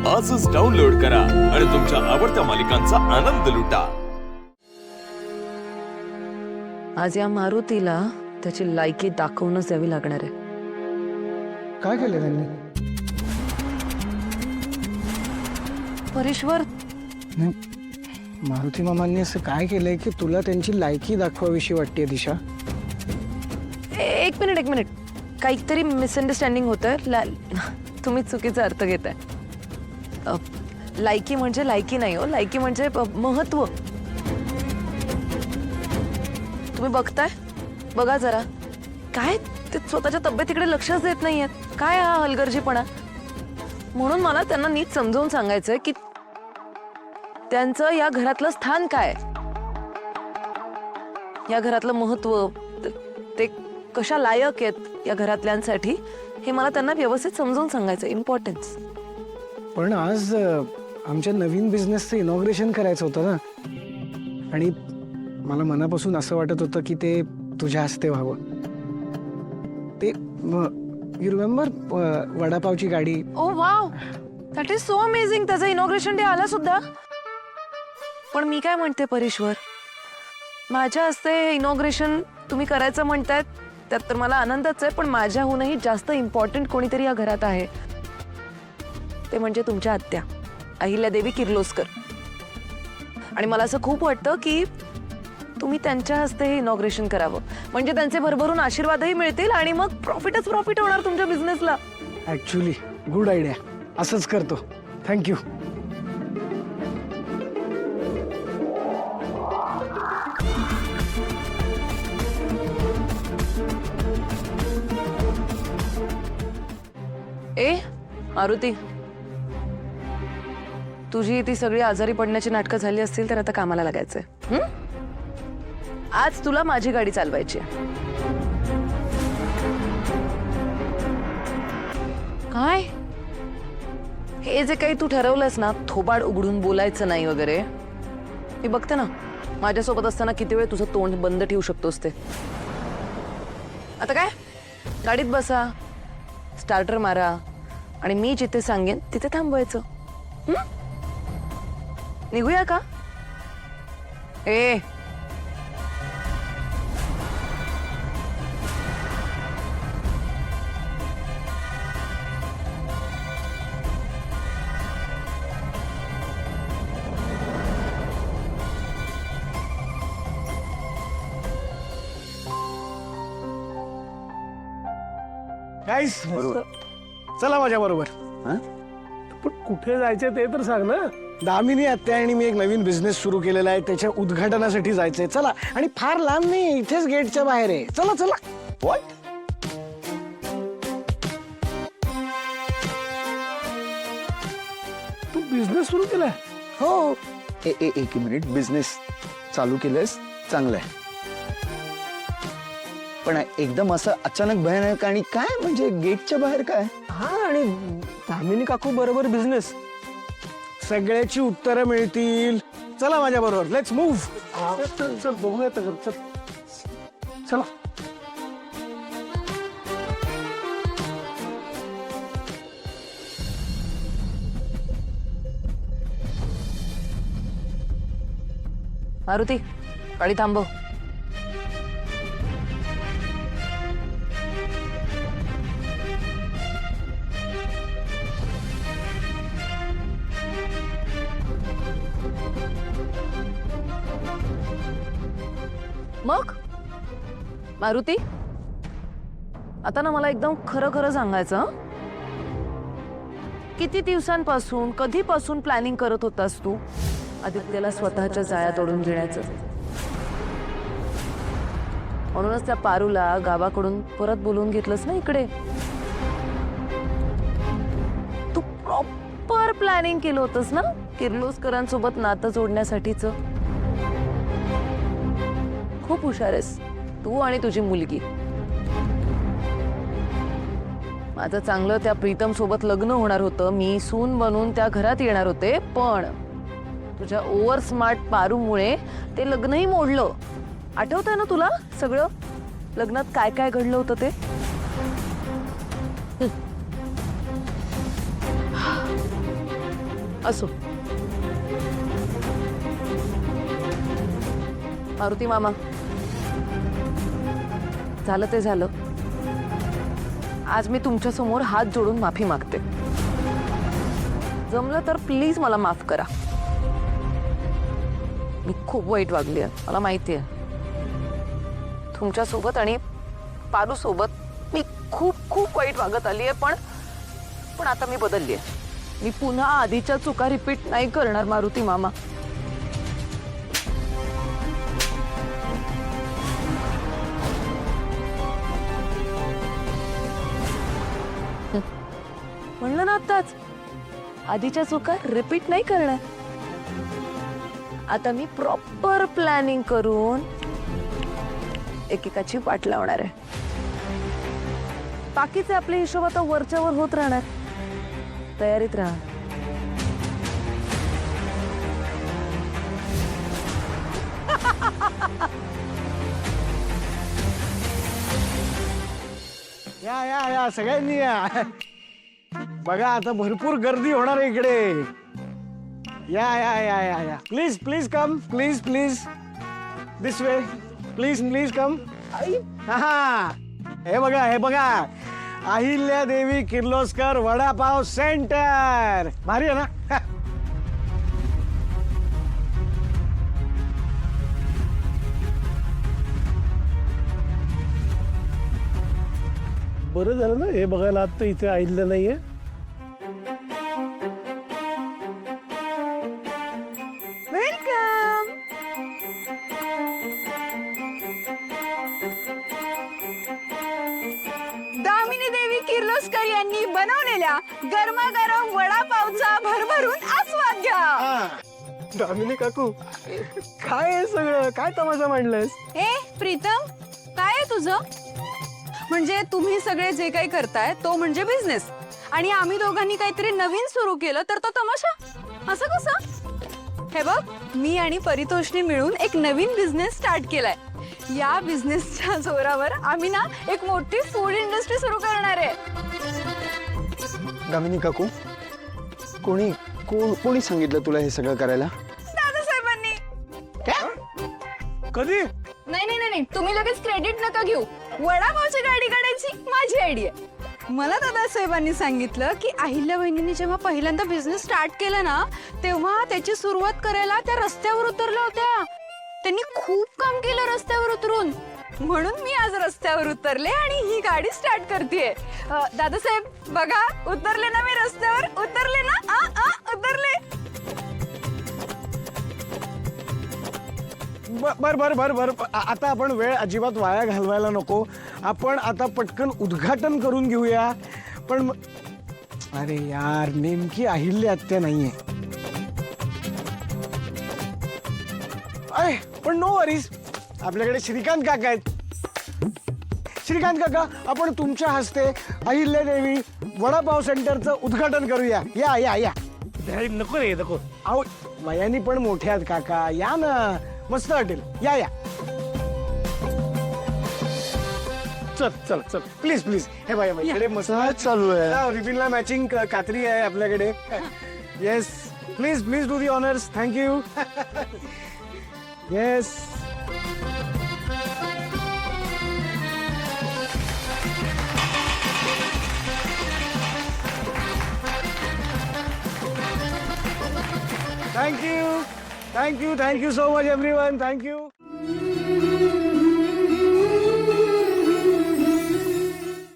आजच डाउनलोड करा आणि तुमच्या आवडत्या मालिकांचा आनंद लुटा। आज या मारुतीला त्याची लायकी दाखवूनच द्यावी लागणार आहे। काय केलं त्यांनी? परेश्वर, नाही, मारुती मामांनी असं काय केलंय की तुला त्यांची लायकी दाखवावीशी वाटते दिशा? एक मिनिट काहीतरी मिसअंडरस्टँडिंग होतंय। तुम्ही चुकीचा अर्थ घेताय। लायकी म्हणजे लायकी नाही हो, लायकी म्हणजे महत्व। तुम्ही बघताय, बघा जरा, काय ते स्वतःच्या तब्येतीकडे लक्षच देत नाहीयेत। काय हा हलगर्जीपणा? म्हणून मला त्यांना नीट समजावून सांगायचंय की त्यांचं या घरातलं स्थान काय, या घरातलं महत्व, ते कशा लायक आहेत या घरातल्यांसाठी, हे मला त्यांना व्यवस्थित समजावून सांगायचं, इम्पॉर्टन्स। पण आज आमच्या नवीन बिझनेसचं इनॉग्रेशन करायचं होतं ना, आणि मला मनापासून असं वाटत होतं की ते तुझ्या हस्ते व्हावं। ते यू रिमेंबर वडापावची गाडी? Oh wow, that is so amazing. त्याचा इनॉग्रेशन डे आला सुद्धा। पण मी काय म्हणते परेश्वर, माझ्या हस्ते इनॉग्रेशन तुम्ही करायचं म्हणतायत, त्यात तर मला आनंदच आहे, पण माझ्याहूनही जास्त इम्पॉर्टंट कोणीतरी या घरात आहे, ते म्हणजे तुमच्या आत्या अहिल्यादेवी किर्लोस्कर। आणि मला असं खूप वाटतं की तुम्ही त्यांच्या हस्ते हे इनॉग्रेशन करावं, म्हणजे त्यांचे भरभरून आशीर्वादही मिळतील आणि मग प्रॉफिटच प्रॉफिट होणार तुमच्या बिझनेसला। ऍक्च्युली गुड आयडिया, असंच करतो। थँक्यू। ए मारुती, तुझी ती सगळी आजारी पडण्याची नाटकं झाली असतील तर आता कामाला लागायचंय। आज तुला माझी गाडी चालवायची आहे। काय हे जे काही तू ठरवलंस ना, थोबाड उघडून बोलायचं नाही वगैरे, मी बघते ना माझ्यासोबत असताना किती वेळ तुझं तोंड बंद ठेवू शकतोस ते। आता काय, गाडीत बसा, स्टार्टर मारा आणि मी जिथे सांगेन तिथे थांबवायचं। निघूया का? ए गाईस, चला माझ्या बरोबर। पण कुठे जायचं ते तर सांग ना। दामिनी आत्या आणि मी एक नवीन बिझनेस सुरू केलेला आहे, त्याच्या उद्घाटनासाठी जायचंय। चला, आणि फार लांब नाही, इथेच गेटच्या बाहेर आहे। चला चला। व्हॉट? तू बिझनेस सुरू केलाय? हो, एक मिनिट, बिझनेस चालू केलंयस, चांगलं आहे, पण एकदम असं अचानक भयानक आणि काय, म्हणजे गेटच्या बाहेर काय? हा, आणि दामिनी काकू बरोबर बिझनेस, सगळ्याची उत्तरं मिळतील। चला माझ्या बरोबर, लेट्स मूव्ह। चल चल बघूया तर, चल चला। मारुती, गाडी थांबव। मग मारुती, आता ना मला एकदम खरं खरं सांगायचं, हं? किती दिवसांपासून, कधीपासून प्लॅनिंग करत होतास तू आदित्यला स्वतःच्या जाळ्या तोडून घेण्याचं? म्हणूनच त्या पारूला गावाकडून परत बोलवून घेतलंस ना इकडे। तू प्रॉपर प्लॅनिंग केलं होतंस ना किर्लोस्करांसोबत नातं जोडण्यासाठीच। खूप हुशार आहेस तू आणि तुझी मुलगी। माझं चांगलं त्या प्रीतम सोबत लग्न होणार होतं, मी सून बनून त्या घरात येणार होते, पण तुझ्या ओव्हर स्मार्ट पारूमुळे ते लग्नही मोडलं। आठवतंय ना तुला सगळं, लग्नात काय काय घडलं होतं ते? असो. मारुती मामा, झालं ते झालं. आज मी तुमच्या समोर हात जोडून माफी मागते. जमलं तर प्लीज मला माफ करा. मी खूप वाईट वागली आहे, मला माहिती आहे. तुमच्यासोबत आणि पारू सोबत मी खूप खूप वाईट वागत आली आहे. पण आता मी बदलली आहे. मी पुन्हा आधीच्या चुका रिपीट नाही करणार मारुती मामा. म्हणलं ना आताच, आधीच्या चुका रिपीट नाही करणार. आता मी प्रॉपर प्लॅनिंग करून एकेकाची वाट लावणार आहे. बाकीचे आपले हिशोब आता वरच्यावर होत राहणार. तयारीत राहा. या या या सगळ्यांनी या. बघा आता भरपूर गर्दी होणार आहे इकडे. या या या या या please please come, please please this way, please please come. हा हे बघा अहिल्या देवी किर्लोस्कर वडापाव सेंटर. भारी आहे ना. बरं झालं ना हे बघायला आता इथे आईलं नाहीये. वेलकम. दामिनी देवी किर्लोस्कर यांनी बनवलेल्या गरमागरम वडापावचा भरभरून आस्वाद घ्या. दामिनी काकू, काय आहे सगळं? काय तमाशा मांडलंयस? ए प्रीतम, काय आहे तुझं? म्हणजे तुम्ही सगळे जे काही करताय तो म्हणजे बिझनेस, आणि आम्ही दोघांनी काहीतरी नवीन सुरू केलं तर तो तमाशा? असं कसं? हे बघ, मी आणि परितोषनी मिळून एक नवीन बिझनेस स्टार्ट केलाय. या बिझनेसच्या जोरावर आम्ही ना एक मोठी फूड इंडस्ट्री सुरू करणार आहे. दामिनी काकू, कोणी सांगितलं तुला हे सगळं करायला? दादासाहेबांनी. कधी? नाही, तुम्ही लगेच क्रेडिट नका घेऊ. वडापावची गाडी काढायची माझी आयडिया. मला दादासाहेबांनी सांगितलं की अहिल्या बहिणींनी जेव्हा पहिल्यांदा बिझनेस स्टार्ट केला ना, तेव्हा त्याची सुरुवात करायला त्या रस्त्यावर उतरल्या होत्या. त्यांनी खूप काम केलं रस्त्यावर उतरून. म्हणून मी आज रस्त्यावर उतरले आणि ही गाडी स्टार्ट करतेय. दादासाहेब बघा, उतरले ना मी रस्त्यावर? उतरले ना? उतरले. बर आता आपण वेळ अजिबात वाया घालवायला नको. आपण आता पटकन उद्घाटन करून घेऊया. पण अरे यार, नेमकी अहिल्या आत्या नाहीये. पण नो वरीज, आपल्याकडे श्रीकांत काका आहेत. श्रीकांत काका, आपण तुमच्या हस्ते अहिल्या देवी वडापाव सेंटरचं उद्घाटन करूया. या या या. नको रे नको. अहो, वयानी पण मोठे आहेत काका. या ना, मस्त वाटेल. या या. चल चल चल, प्लीज प्लीज. हे बाय बाय, इकडे मस्त चालू आहे. रिबिनला मॅचिंग कात्री आहे आपल्याकडे. Yes, please please do the honours. Thank you. Yes. Thank you so much everyone. Thank you.